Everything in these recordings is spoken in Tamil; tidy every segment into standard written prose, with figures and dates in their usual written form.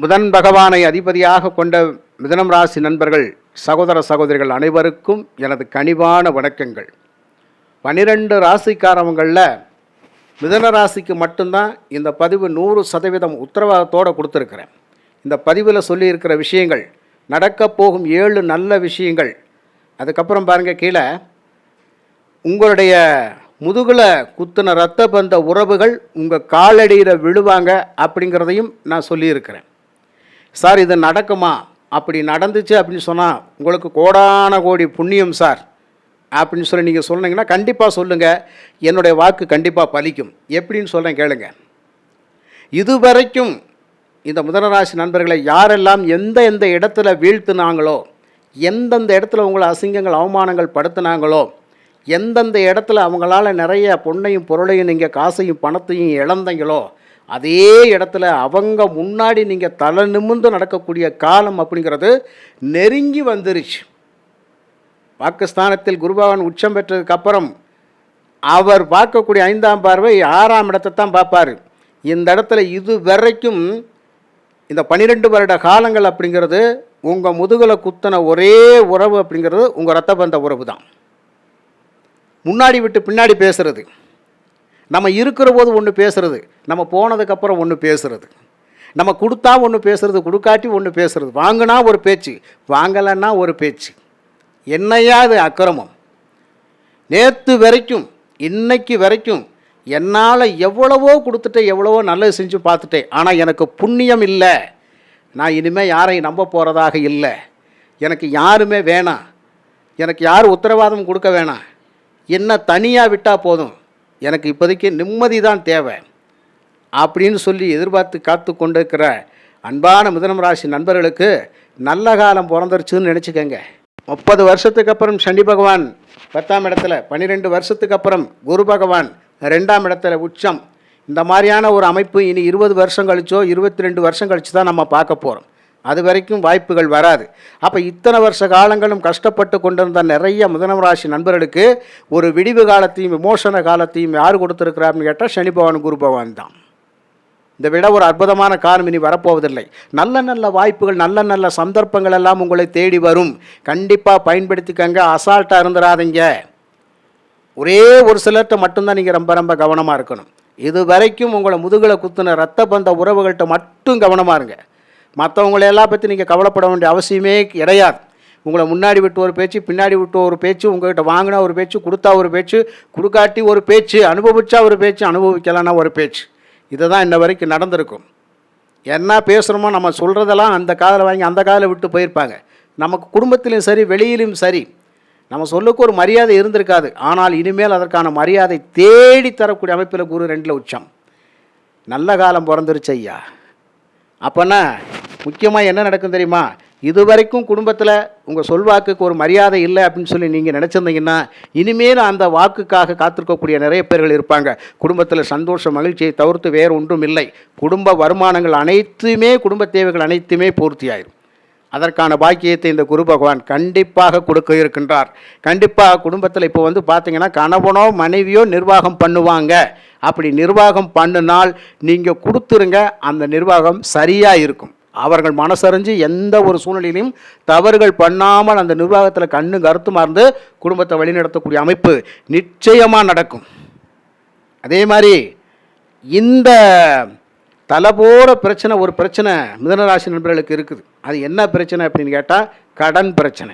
புதன் பகவானை அதிபதியாக கொண்ட மிதுனம் ராசி நண்பர்கள், சகோதர சகோதரிகள் அனைவருக்கும் எனது கனிவான வணக்கங்கள். 12 ராசிக்காரவங்களில் மிதுன ராசிக்கு மட்டும்தான் இந்த பதிவு 100% உத்தரவாதத்தோடு கொடுத்துருக்கிறேன். இந்த பதிவில் சொல்லியிருக்கிற விஷயங்கள், நடக்கப் போகும் 7 நல்ல விஷயங்கள். அதுக்கப்புறம் பாருங்கள், கீழே உங்களுடைய முதுகில் குத்துன இரத்த பந்த உறவுகள் உங்கள் காலடியில் விழுவாங்க அப்படிங்கிறதையும் நான் சொல்லியிருக்கிறேன். சார் இது நடக்குமா? அப்படி நடந்துச்சு அப்படின்னு சொன்னால் உங்களுக்கு கோடான கோடி புண்ணியம் சார் அப்படின்னு சொல்லி நீங்கள் சொன்னீங்கன்னா கண்டிப்பாக சொல்லுங்கள், என்னுடைய வாக்கு கண்டிப்பாக பலிக்கும். எப்படின்னு சொல்கிறேன் கேளுங்க. இதுவரைக்கும் இந்த மிதுனராசி நண்பர்களை யாரெல்லாம் எந்த இடத்துல வீழ்த்தினாங்களோ, எந்தெந்த இடத்துல உங்களை அசிங்கங்கள் அவமானங்கள் படுத்தினாங்களோ, எந்தெந்த இடத்துல அவங்களால நிறைய பொண்ணையும் பொருளையும் நீங்கள் காசையும் பணத்தையும் இழந்தீங்களோ, அதே இடத்துல அவங்க முன்னாடி நீங்கள் தலை நிமிர்ந்து நடக்கக்கூடிய காலம் அப்படிங்கிறது நெருங்கி வந்துருச்சு. பாகிஸ்தானத்தில் குருபகவான் உச்சம் பெற்றதுக்கப்புறம் அவர் பார்க்கக்கூடிய 5ஆம் பார்வை 6ஆம் இடத்தை தான் பார்ப்பார். இந்த இடத்துல இது வரைக்கும் இந்த 12 வருட காலங்கள் அப்படிங்கிறது உங்கள் முதுகில் குத்தின ஒரே உறவு அப்படிங்கிறது உங்கள் இரத்த பந்த உறவு தான். முன்னாடி விட்டு பின்னாடி பேசுகிறது, நம்ம இருக்கிற போது ஒன்று பேசுகிறது, நம்ம போனதுக்கப்புறம் ஒன்று பேசுகிறது, நம்ம கொடுத்தா ஒன்று பேசுகிறது, கொடுக்காட்டி ஒன்று பேசுகிறது, வாங்கினா ஒரு பேச்சு, வாங்கலைன்னா ஒரு பேச்சு. என்னையா இது அக்கிரமம்? நேற்று வரைக்கும் இன்னைக்கு வரைக்கும் என்னால் எவ்வளவோ கொடுத்துட்டேன், எவ்வளவோ நல்லது செஞ்சு பார்த்துட்டேன், ஆனால் எனக்கு புண்ணியம் இல்லை, நான் இனிமேல் யாரையும் நம்ப போகிறதாக இல்லை, எனக்கு யாருமே வேணாம், எனக்கு யார் உத்தரவாதம் கொடுக்க வேணாம், என்ன தனியாக விட்டால் போதும், எனக்கு இப்போதைக்கு நிம்மதி தான் தேவை அப்படின்னு சொல்லி எதிர்பார்த்து காத்து கொண்டிருக்கிற அன்பான மிதுனம் ராசி நண்பர்களுக்கு நல்ல காலம் பிறந்துருச்சுன்னு நினச்சிக்கோங்க. 30 வருஷத்துக்கு அப்புறம் சனி பகவான் 10ஆம் இடத்துல, 12 வருஷத்துக்கு அப்புறம் குரு பகவான் 2ஆம் இடத்துல உச்சம். இந்த மாதிரியான ஒரு அமைப்பு இனி 20 வருஷம் கழிச்சோ 22 வருஷம் கழிச்சு தான் நம்ம பார்க்க போகிறோம். அது வரைக்கும் வாய்ப்புகள் வராது. அப்போ இத்தனை வருஷ காலங்களும் கஷ்டப்பட்டு கொண்டிருந்த நிறைய மிதுனம் ராசி நண்பர்களுக்கு ஒரு விடிவு காலத்தையும் விமோசன காலத்தையும் யார் கொடுத்துருக்கிறாருன்னு கேட்டால் சனி பகவான் குரு பகவான் தான். இதை விட ஒரு அற்புதமான காலம் இனி வரப்போவதில்லை. நல்ல நல்ல வாய்ப்புகள், நல்ல நல்ல சந்தர்ப்பங்கள் எல்லாம் உங்களை தேடி வரும். கண்டிப்பாக பயன்படுத்திக்கங்க, அசால்ட்டாக இருந்துடாதீங்க. ஒரே ஒரு சிலர்கிட்ட மட்டும்தான் நீங்கள் ரொம்ப ரொம்ப கவனமாக இருக்கணும். இது வரைக்கும் உங்களை முதுகில் குத்துன இரத்த பந்த உறவுகள்கிட்ட மட்டும் கவனமாக இருங்க. மற்றவங்களையெல்லாம் பற்றி நீங்கள் கவலைப்பட வேண்டிய அவசியமே கிடையாது. உங்களை முன்னாடி விட்டு ஒரு பேச்சு, பின்னாடி விட்டு ஒரு பேச்சு, உங்கள்கிட்ட வாங்கினா ஒரு பேச்சு, கொடுத்தா ஒரு பேச்சு, கொடுக்காட்டி ஒரு பேச்சு, அனுபவிச்சா ஒரு பேச்சு, அனுபவிக்கலான்னா ஒரு பேச்சு. இதை தான் இன்ன வரைக்கும் நடந்திருக்கும். என்ன பேசுகிறோமோ நம்ம சொல்கிறதெல்லாம் அந்த காதில் வாங்கி அந்த காதில் விட்டு போயிருப்பாங்க. நமக்கு குடும்பத்திலையும் சரி வெளியிலும் சரி நம்ம சொல்லுக்கு ஒரு மரியாதை இருந்திருக்காது. ஆனால் இனிமேல் அதற்கான மரியாதை தேடி தரக்கூடிய அமைப்பில் குரு 2ல் உச்சம். நல்ல காலம் பிறந்துருச்சு ஐயா. அப்போனா முக்கியமாக என்ன நடக்கும் தெரியுமா? இதுவரைக்கும் குடும்பத்தில் உங்கள் சொல்வாக்குக்கு ஒரு மரியாதை இல்லை அப்படின்னு சொல்லி நீங்கள் நினச்சிருந்தீங்கன்னா இனிமேல் அந்த வாக்குக்காக காத்திருக்கக்கூடிய நிறைய பேர்கள் இருப்பாங்க. குடும்பத்தில் சந்தோஷம் மகிழ்ச்சியை தவிர்த்து வேறு ஒன்றும் இல்லை. குடும்ப வருமானங்கள் அனைத்துமே, குடும்ப தேவைகள் அனைத்துமே பூர்த்தியாயிரும். அதற்கான பாக்கியத்தை இந்த குரு பகவான் கண்டிப்பாக கொடுக்க இருக்கின்றார். கண்டிப்பாக குடும்பத்தில் இப்போ பார்த்தீங்கன்னா கணவனோ மனைவியோ நிர்வாகம் பண்ணுவாங்க. அப்படி நிர்வாகம் பண்ணினால் நீங்கள் கொடுத்துருங்க, அந்த நிர்வாகம் சரியாக இருக்கும். அவர்கள் மனசறிஞ்சு எந்த ஒரு சூழ்நிலையிலும் தவறுகள் பண்ணாமல் அந்த நிர்வாகத்தில் கண்ணு கருத்துமாக இருந்து குடும்பத்தை வழிநடத்தக்கூடிய அமைப்பு நிச்சயமாக நடக்கும். அதே மாதிரி இந்த தலைபோற பிரச்சனை, ஒரு பிரச்சனை மிதுனராசி நண்பர்களுக்கு இருக்குது. அது என்ன பிரச்சனை அப்படின்னு கேட்டால் கடன் பிரச்சனை.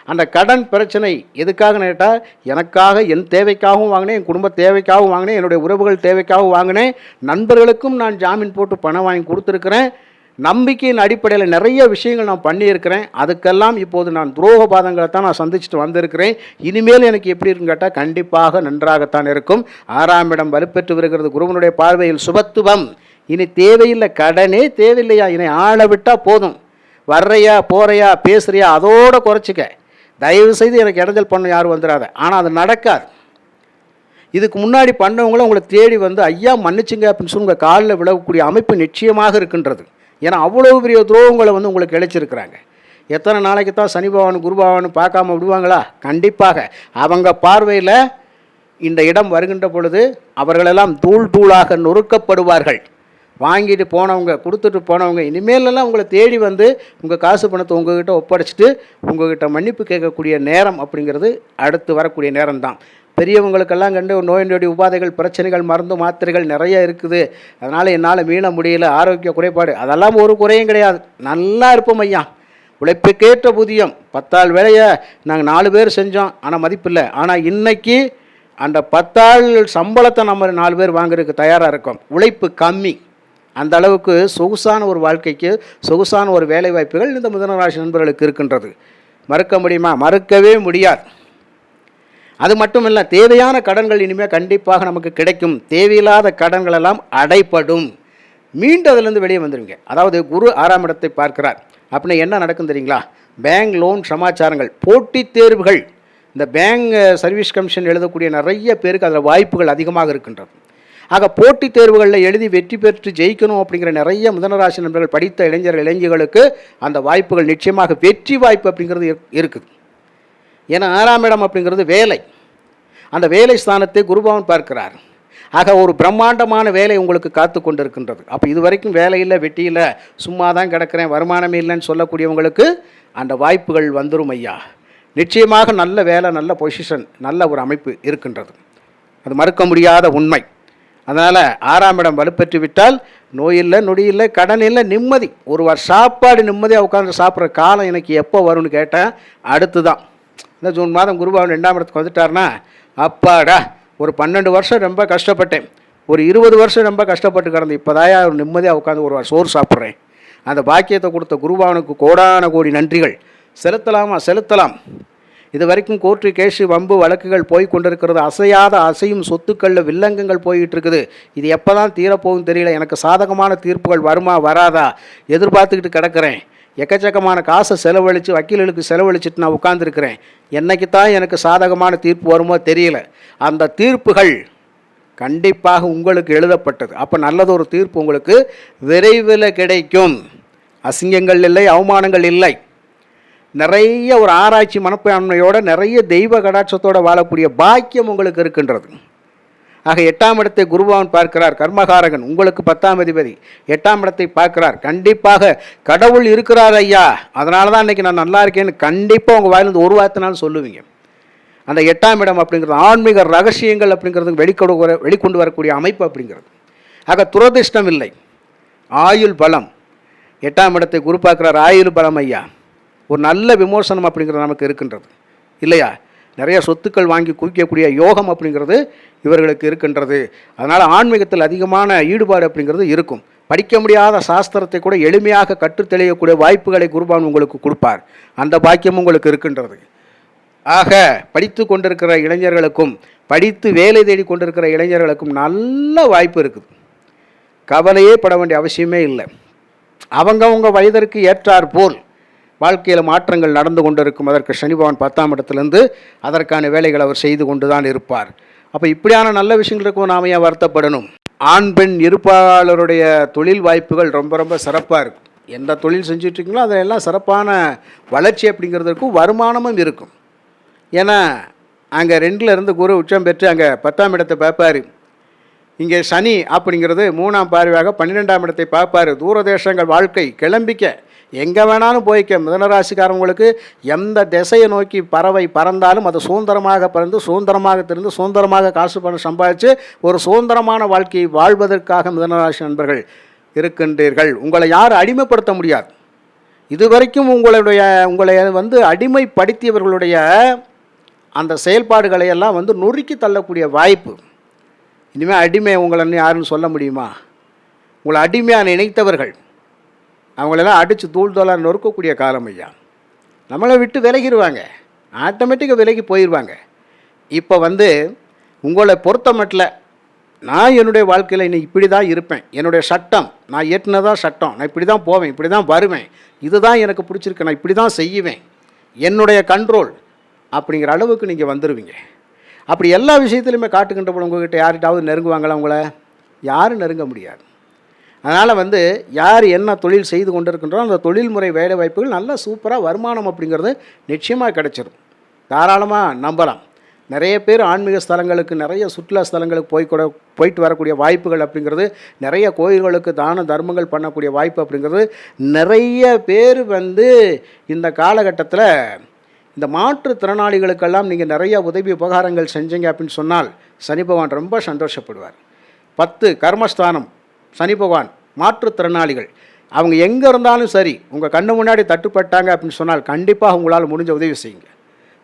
அந்த கடன் பிரச்சனை எதுக்காக கேட்டால், எனக்காக என் தேவைக்காகவும் வாங்கினேன், என் குடும்ப தேவைக்காகவும் வாங்கினேன், என்னுடைய உறவுகள் தேவைக்காகவும் வாங்கினேன், நண்பர்களுக்கும் நான் ஜாமீன் போட்டு பணம் வாங்கி கொடுத்துருக்கிறேன், நம்பிக்கையின் அடிப்படையில் நிறைய விஷயங்கள் நான் பண்ணியிருக்கிறேன். அதுக்கெல்லாம் இப்போது நான் துரோகபாதங்களை தான் நான் சந்திச்சுட்டு வந்திருக்கிறேன். இனிமேல் எனக்கு எப்படி இருக்குன்னு கேட்டால் கண்டிப்பாக நன்றாகத்தான் இருக்கும். 6ஆம் இடம் வலுப்பெற்று வருகிறது. குருவனுடைய பார்வையில் சுபத்துவம். இனி தேவையில்லை, கடனே தேவையில்லையா, இனி ஆளை விட்டால் போதும். வர்றையா போகிறையா பேசுகிறியா அதோடு குறைச்சிக்க. தயவு செய்து எனக்கு இடைஞ்சல் பண்ண யாரும் வந்துடாத. ஆனால் அது நடக்காது. இதுக்கு முன்னாடி பண்ணவங்களும் உங்களை தேடி வந்து ஐயா மன்னிச்சுங்க அப்படின்னு சொல்லி உங்கள் காலில் விழக்கூடிய அமைப்பு நிச்சயமாக இருக்கின்றது. ஏன்னா அவ்வளோ பெரிய துரோகங்களை உங்களுக்கு இழைச்சிருக்கிறாங்க. எத்தனை நாளைக்கு தான் சனி பகவான் குரு பகவான் பார்க்காம விடுவாங்களா? கண்டிப்பாக அவங்க பார்வையில் இந்த இடம் வருகின்ற பொழுது அவர்களெல்லாம் தூள் தூளாக நொறுக்கப்படுவார்கள். வாங்கிட்டு போனவங்க, கொடுத்துட்டு போனவங்க இனிமேலெல்லாம் உங்களை தேடி வந்து உங்கள் காசு பணத்தை உங்கள்கிட்ட ஒப்படைச்சிட்டு உங்கள்கிட்ட மன்னிப்பு கேட்கக்கூடிய நேரம் அப்படிங்கிறது அடுத்து வரக்கூடிய நேரம் தான். பெரியவங்களுக்கெல்லாம் கண்டு நோய் நொடி உபாதைகள், பிரச்சனைகள், மருந்து மாத்திரைகள் நிறைய இருக்குது, அதனால் என்னால் மீள முடியல, ஆரோக்கிய குறைபாடு, அதெல்லாம் ஒரு குறையும் கிடையாது. நல்லா இருப்போம் ஐயா. உழைப்புக்கேற்ற ஊதியம், 10 ஆள் வேலையை நாங்கள் 4 பேர் செஞ்சோம், ஆனால் மதிப்பில்லை. ஆனால் இன்றைக்கி அந்த 10 ஆள் சம்பளத்தை நம்ம 4 பேர் வாங்குறதுக்கு தயாராக இருக்கோம். உழைப்பு கம்மி. அந்த அளவுக்கு சொகுசான ஒரு வாழ்க்கைக்கு, சொகுசான ஒரு வேலை வாய்ப்புகள் இந்த மிதுனராசி நண்பர்களுக்கு இருக்கின்றது. மறுக்க முடியுமா? மறுக்கவே முடியாது. அது மட்டும் இல்லை, தேவையான கடன்கள் இனிமேல் கண்டிப்பாக நமக்கு கிடைக்கும். தேவையில்லாத கடன்கள் எல்லாம் அடைப்படும். மீண்டும் அதிலிருந்து வெளியே வந்துடுவீங்க. அதாவது குரு 6ஆம் இடத்தை பார்க்கிறார் அப்படின்னா என்ன நடக்கும் தெரியுங்களா? பேங்க் லோன் சமாச்சாரங்கள், போட்டித் தேர்வுகள், இந்த பேங்க் சர்வீஸ் கமிஷன் எழுதக்கூடிய நிறைய பேருக்கு அதில் வாய்ப்புகள் அதிகமாக இருக்கின்றது. ஆக போட்டித் தேர்வுகளில் எழுதி வெற்றி பெற்று ஜெயிக்கணும் அப்படிங்கிற நிறைய மிதுனராசி நண்பர்கள், படித்த இளைஞர்களுக்கு அந்த வாய்ப்புகள் நிச்சயமாக வெற்றி வாய்ப்பு அப்படிங்கிறது இருக்குது. ஏன்னா 6ஆம் இடம் அப்படிங்கிறது வேலை. அந்த வேலை ஸ்தானத்தை குருபவன் பார்க்கிறார். ஆக ஒரு பிரம்மாண்டமான வேலை உங்களுக்கு காத்து கொண்டு இருக்கின்றது. அப்போ இது வரைக்கும் வேலையில் வெட்டியில் சும்மா தான் கிடக்கிறேன், வருமானமே இல்லைன்னு சொல்லக்கூடியவங்களுக்கு அந்த வாய்ப்புகள் வந்துடும் ஐயா. நிச்சயமாக நல்ல வேலை, நல்ல பொசிஷன், நல்ல ஒரு அமைப்பு இருக்கின்றது. அது மறுக்க முடியாத உண்மை. அதனால் 6ஆம் இடம் வலுப்பெற்று விட்டால் நோயில்லை, நொடியில்லை, கடன் இல்லை, நிம்மதி. ஒருவர் சாப்பாடு நிம்மதியாக உட்காந்து சாப்பிட்ற காலம் எனக்கு எப்போ வரும்னு கேட்டேன். அடுத்து தான் இந்த ஜூன் மாதம் குருபவன் 2ஆம் இடத்துக்கு வந்துட்டார்னா, அப்பாடா ஒரு 12 வருஷம் ரொம்ப கஷ்டப்பட்டேன், ஒரு 20 வருஷம் ரொம்ப கஷ்டப்பட்டு கிடந்து இப்போதாயா ஒரு நிம்மதியாக உட்காந்து ஒரு சோறு சாப்பிட்றேன். அந்த பாக்கியத்தை கொடுத்த குருபவனுக்கு கோடான கோடி நன்றிகள். செலுத்தலாமா? செலுத்தலாம். இது வரைக்கும் கோர்ட்டு கேஸு வம்பு வழக்குகள் போய் கொண்டிருக்கிறது. அசையாத அசையும் சொத்துக்களில் வில்லங்கங்கள் போய்கிட்டு இருக்குது. இது எப்போ தான் தீரப்போகும் தெரியல. எனக்கு சாதகமான தீர்ப்புகள் வருமா வராதா எதிர்பார்த்துக்கிட்டு கிடக்கிறேன். எக்கச்சக்கமான காசை செலவழித்து, வக்கீல்களுக்கு செலவழிச்சிட்டு நான் உட்கார்ந்துருக்கிறேன். என்னைக்கு தான் எனக்கு சாதகமான தீர்ப்பு வருமோ தெரியல. அந்த தீர்ப்புகள் கண்டிப்பாக உங்களுக்கு எழுதப்பட்டது. அப்போ நல்லதொரு தீர்ப்பு உங்களுக்கு விரைவில் கிடைக்கும். அசிங்கங்கள் இல்லை, அவமானங்கள் இல்லை. நிறைய ஒரு ஆராய்ச்சி மனப்பான்மையோட, நிறைய தெய்வ கடாட்சத்தோடு வாழக்கூடிய பாக்கியம் உங்களுக்கு இருக்கின்றது. ஆக 8ஆம் இடத்தை குருபவன் பார்க்கிறார். கர்மகாரகன், உங்களுக்கு 10ஆம் அதிபதி 8ஆம் இடத்தை பார்க்கிறார். கண்டிப்பாக கடவுள் இருக்கிறார் ஐயா, அதனால தான் இன்றைக்கி நான் நல்லா இருக்கேன்னு கண்டிப்பாக உங்கள் வாயிலிருந்து ஒரு வார்த்தைனாலும் சொல்லுவீங்க. அந்த 8ஆம் இடம் அப்படிங்கிறது ஆன்மீக ரகசியங்கள் அப்படிங்கிறதுக்கு வெளிக்கொண்டு வரக்கூடிய அமைப்பு அப்படிங்கிறது. ஆக துரதிர்ஷ்டம் இல்லை, ஆயுள் பலம். 8ஆம் இடத்தை குரு பார்க்கிறார். ஆயுள் பலம் ஐயா. ஒரு நல்ல விமோசனம் அப்படிங்கிறது நமக்கு இருக்கின்றது இல்லையா? நிறைய சொத்துக்கள் வாங்கி குவிக்கக்கூடிய யோகம் அப்படிங்கிறது இவர்களுக்கு இருக்கின்றது. அதனால் ஆன்மீகத்தில் அதிகமான ஈடுபாடு அப்படிங்கிறது இருக்கும். படிக்க முடியாத சாஸ்திரத்தை கூட எளிமையாக கற்றுத் தெளியக்கூடிய வாய்ப்புகளை குருபவன் உங்களுக்கு கொடுப்பார். அந்த பாக்கியம் உங்களுக்கு இருக்கின்றது. ஆக படித்து கொண்டிருக்கிற இளைஞர்களுக்கும், படித்து வேலை தேடி கொண்டிருக்கிற இளைஞர்களுக்கும் நல்ல வாய்ப்பு இருக்குது. கவலையே பட வேண்டிய அவசியமே இல்லை. அவங்கவுங்க வயதிற்கு ஏற்றார் போல் வாழ்க்கையில் மாற்றங்கள் நடந்து கொண்டு இருக்கும். அதற்கு சனி பகவான் 10ஆம் இடத்துலேருந்து அதற்கான வேலைகள் அவர் செய்து கொண்டு தான் இருப்பார். அப்போ இப்படியான நல்ல விஷயங்கள் இருக்கும், நாம் ஏன் வருத்தப்படணும்? ஆண் பெண் இருப்பாளருடைய தொழில் வாய்ப்புகள் ரொம்ப ரொம்ப சிறப்பாக இருக்கும். எந்த தொழில் செஞ்சிட்ருக்கீங்களோ அதிலெல்லாம் சிறப்பான வளர்ச்சி அப்படிங்கிறதுக்கும் வருமானமும் இருக்கும். ஏன்னா அங்கே 2ல் இருந்து குரு உச்சம் பெற்று அங்கே 10ஆம் இடத்தை பார்ப்பார். இங்கே சனி அப்படிங்கிறது 3ஆம் பார்வையாக 12ஆம் இடத்தை பார்ப்பார். தூரதேசங்கள் வாழ்க்கை கிளம்பிக்க, எங்கே வேணாலும் போய்க்க. மிதுனராசிக்காரங்களுக்கு எந்த திசையை நோக்கி பறவை பறந்தாலும் அது சுதந்திரமாக பறந்து, சுதந்திரமாக திருந்து, சுதந்திரமாக காசு பணம் சம்பாதிச்சு ஒரு சுதந்திரமான வாழ்க்கையை வாழ்வதற்காக மிதுனராசி நண்பர்கள் இருக்கின்றீர்கள். உங்களை யாரும் அடிமைப்படுத்த முடியாது. இதுவரைக்கும் உங்களை அடிமைப்படுத்தியவர்களுடைய அந்த செயல்பாடுகளை எல்லாம் நொறுக்கி தள்ளக்கூடிய வாய்ப்பு. இனிமேல் அடிமை உங்களை யாருன்னு சொல்ல முடியுமா? உங்களை அடிமையாக நினைத்தவர்கள் அவங்களெல்லாம் அடித்து தூள் தோலாக நொறுக்கக்கூடிய காலம் ஐயா. நம்மளை விட்டு விலகிடுவாங்க, ஆட்டோமேட்டிக்காக விலகி போயிடுவாங்க. இப்போ உங்களை பொறுத்த மட்டும் நான் என்னுடைய வாழ்க்கையில் இன்னும் இப்படி தான் இருப்பேன், என்னுடைய சட்டம் நான் ஏற்றினதான் சட்டம், நான் இப்படி தான் போவேன், இப்படி தான் வருவேன், இதுதான் எனக்கு பிடிச்சிருக்கு, நான் இப்படி தான் செய்வேன், என்னுடைய கண்ட்ரோல் அப்படிங்கிற அளவுக்கு நீங்கள் வந்துடுவீங்க. அப்படி எல்லா விஷயத்துலையுமே காட்டுக்கின்ற போது உங்கள்கிட்ட யார்கிட்டாவது நெருங்குவாங்களா? உங்களை யாரும் நெருங்க முடியாது. அதனால் யார் என்ன தொழில் செய்து கொண்டு இருக்கின்றோம் அந்த தொழில்முறை வேலை வாய்ப்புகள் நல்ல சூப்பராக வருமானம் அப்படிங்கிறது நிச்சயமாக கிடைச்சிடும். தாராளமாக நம்பலாம். நிறைய பேர் ஆன்மீக ஸ்தலங்களுக்கு, நிறைய சுற்றுலா ஸ்தலங்களுக்கு போயிட்டு வரக்கூடிய வாய்ப்புகள் அப்படிங்கிறது, நிறைய கோயில்களுக்கு தான தர்மங்கள் பண்ணக்கூடிய வாய்ப்பு அப்படிங்கிறது, நிறைய பேர் வந்து இந்த காலகட்டத்தில் இந்த மாற்றுத்திறனாளிகளுக்கெல்லாம் நீங்கள் நிறைய உதவி உபகாரங்கள் செஞ்சீங்க அப்படின்னு சொன்னால் சனி பகவான் ரொம்ப சந்தோஷப்படுவார். 10 கர்மஸ்தானம் சனி பகவான், மாற்றுத்திறனாளிகள் அவங்க எங்கே இருந்தாலும் சரி, உங்கள் கண்ணு முன்னாடி தட்டுப்பட்டாங்க அப்படின்னு சொன்னால் கண்டிப்பாக உங்களால் முடிஞ்ச உதவி செய்யுங்க.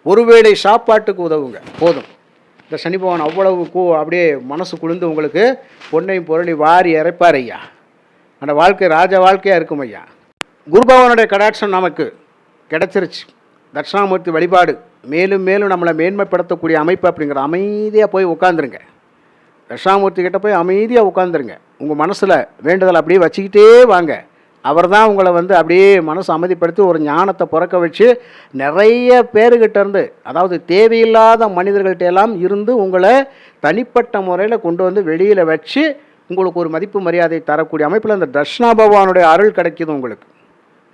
ஒருவேளை சாப்பாட்டுக்கு உதவுங்க போதும். இந்த சனி பகவான் அவ்வளவு அப்படியே மனசு குளிர்ந்து உங்களுக்கு பொன்னையும் பொருளையும் வாரி இறைப்பார் ஐயா. அந்த வாழ்க்கை ராஜ வாழ்க்கையாக இருக்கும் ஐயா. குரு பகவானுடைய கடாட்சம் நமக்கு கிடச்சிருச்சு. தட்சிணாமூர்த்தி வழிபாடு மேலும் மேலும் நம்மளை மேன்மைப்படுத்தக்கூடிய அமைப்பு அப்படிங்கிற அமைதியாக போய் உட்காந்துருங்க. தட்சிணாமூர்த்தி கிட்ட போய் அமைதியாக உட்காந்துருங்க. உங்கள் மனசில் வேண்டுதல் அப்படியே வச்சுக்கிட்டே வாங்க. அவர் தான் உங்களை வந்து அப்படியே மனசு அமைதிப்படுத்தி ஒரு ஞானத்தை பிறக்க வச்சு நிறைய பேருக்கிட்ட இருந்து, அதாவது தேவையில்லாத மனிதர்கள்ட்ட எல்லாம் இருந்து உங்களை தனிப்பட்ட முறையில் கொண்டு வந்து வெளியில் வச்சு உங்களுக்கு ஒரு மதிப்பு மரியாதை தரக்கூடிய அமைப்பில் அந்த தட்சிணா பகவானுடைய அருள் கிடைக்கிது. உங்களுக்கு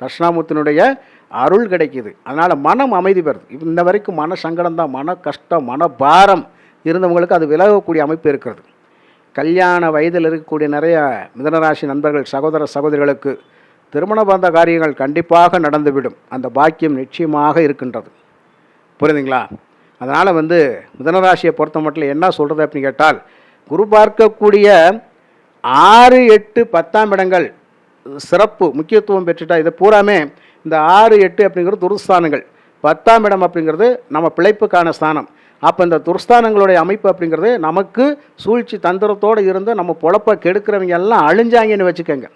தட்சிணாமூர்த்தினுடைய அருள் கிடைக்கிது. அதனால் மனம் அமைதி பெறுது. இந்த வரைக்கும் மன சங்கடம் தான், மன கஷ்டம், மன பாரம் இருந்தவங்களுக்கு அது விலகக்கூடிய அமைப்பு இருக்கிறது. கல்யாண வயதில் இருக்கக்கூடிய நிறைய மிதுனராசி நண்பர்கள், சகோதர சகோதரிகளுக்கு திருமண பந்த காரியங்கள் கண்டிப்பாக நடந்துவிடும். அந்த பாக்கியம் நிச்சயமாக இருக்கின்றது. புரியுதுங்களா? அதனால் வந்து மிதுனராசியை பொறுத்த மட்டும் என்ன சொல்கிறது அப்படின்னு கேட்டால், குரு பார்க்கக்கூடிய 6, 8, 10ஆம் இடங்கள் சிறப்பு முக்கியத்துவம் பெற்றுட்டா இது பூராமே இந்த 6, 8 அப்படிங்கிறது துர்ஸ்தானங்கள். 10ஆம் இடம் அப்படிங்கிறது நம்ம பிழைப்புக்கான ஸ்தானம். அப்போ இந்த துர்ஸ்தானங்களுடைய அமைப்பு அப்படிங்கிறது நமக்கு சூழ்ச்சி தந்திரத்தோடு இருந்து நம்ம பொழப்பை கெடுக்கிறவங்க எல்லாம் அழிஞ்சாங்கன்னு வச்சுக்கோங்க.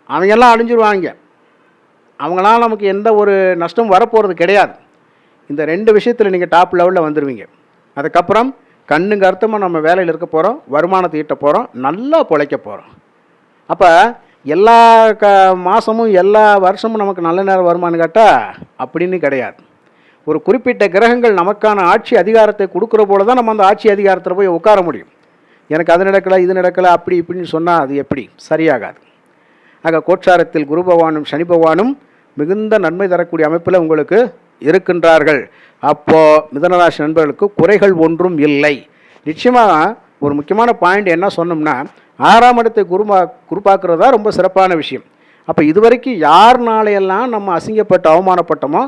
அவங்கெல்லாம் அழிஞ்சிருவாங்க. அவங்களாம் நமக்கு எந்த ஒரு நஷ்டம் வரப்போகிறது கிடையாது. இந்த 2 விஷயத்தில் நீங்கள் டாப் லெவலில் வந்துடுவீங்க. அதுக்கப்புறம் கண்ணுங்க அர்த்தமாக நம்ம வேலையில் இருக்க போகிறோம், வருமானத்தை ஈட்ட போகிறோம், நல்லா பிழைக்க போகிறோம். அப்போ எல்லா மாதமும் எல்லா வருஷமும் நமக்கு நல்ல நேரம் வருமானு கேட்டால் அப்படின்னு கிடையாது. ஒரு குறிப்பிட்ட கிரகங்கள் நமக்கான ஆட்சி அதிகாரத்தை கொடுக்குற போல தான் நம்ம அந்த ஆட்சி அதிகாரத்தில் போய் உட்கார முடியும். எனக்கு அது நடக்கலை, இது நடக்கலை, அப்படி இப்படின்னு சொன்னால் அது எப்படி சரியாகாது. ஆக கோட்சாரத்தில் குரு பகவானும் சனி பகவானும் மிகுந்த நன்மை தரக்கூடிய அமைப்பில் உங்களுக்கு இருக்கின்றார்கள். அப்போது மிதுனராசி நண்பர்களுக்கு குறைகள் ஒன்றும் இல்லை. நிச்சயமாக ஒரு முக்கியமான பாயிண்ட் என்ன சொன்னோம்னா, 6ஆம் இடத்தை குரு பார்க்குறது தான் ரொம்ப சிறப்பான விஷயம். அப்போ இதுவரைக்கும் யார்னாலையெல்லாம் நம்ம அசிங்கப்பட்டு அவமானப்பட்டோமோ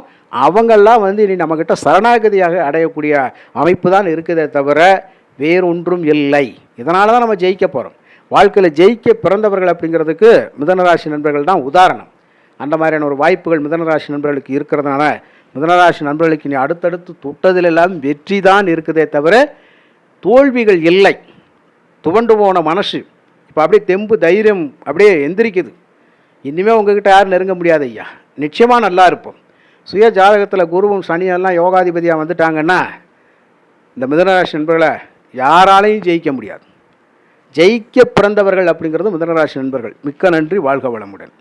அவங்கெல்லாம் வந்து இனி நம்மக்கிட்ட சரணாகதியாக அடையக்கூடிய அமைப்பு தான் இருக்குதே தவிர வேறொன்றும் இல்லை. இதனால தான் நம்ம ஜெயிக்க போகிறோம். வாழ்க்கையில் ஜெயிக்க பிறந்தவர்கள் அப்படிங்கிறதுக்கு மிதுனராசி நண்பர்கள் தான் உதாரணம். அந்த மாதிரியான ஒரு வாய்ப்புகள் மிதுனராசி நண்பர்களுக்கு இருக்கிறதுனால மிதுனராசி நண்பர்களுக்கு இனி அடுத்தடுத்து தொட்டதிலெல்லாம் வெற்றி தான் இருக்குதே தவிர தோல்விகள் இல்லை. துவண்டு போன மனசு இப்போ அப்படியே தெம்பு தைரியம் அப்படியே எந்திரிக்குது. இனிமேல் உங்ககிட்ட யாரும் நெருங்க முடியாது ஐயா. நிச்சயமாக நல்லா இருப்போம். சுய ஜாதகத்தில் குருவும் சனியெல்லாம் யோகாதிபதியாக வந்துட்டாங்கன்னா இந்த மிதுனராசி நண்பர்களை யாராலையும் ஜெயிக்க முடியாது. ஜெயிக்க பிறந்தவர்கள் அப்படிங்கிறது மிதுனராசி நண்பர்கள். மிக்க நன்றி. வாழ்க வளமுடன்.